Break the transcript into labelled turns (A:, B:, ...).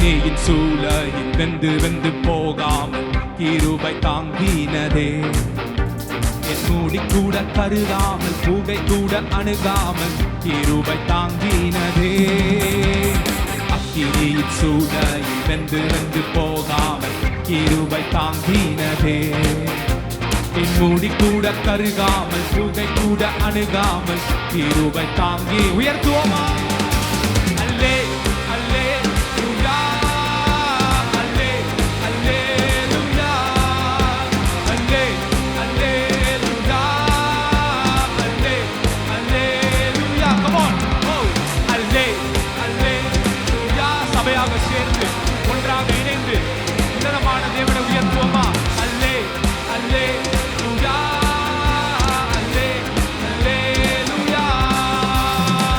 A: அக்கினியின் சூளையில் வெந்து வெந்து போகாமல் கிருபை தாங்கினதே. என் மூடி கூட கருகாமல் புகை கூட அணுகாமல் கிருபை தாங்கினதே. அக்கினியின் சூளையில் வெந்து வெந்து போகாமல் கிருபை தாங்கினதே. என் மூடி கூட கருகாமல் புகை கூட அணுகாமல் கிருபை தாங்கி. உயர்த்துவோமா?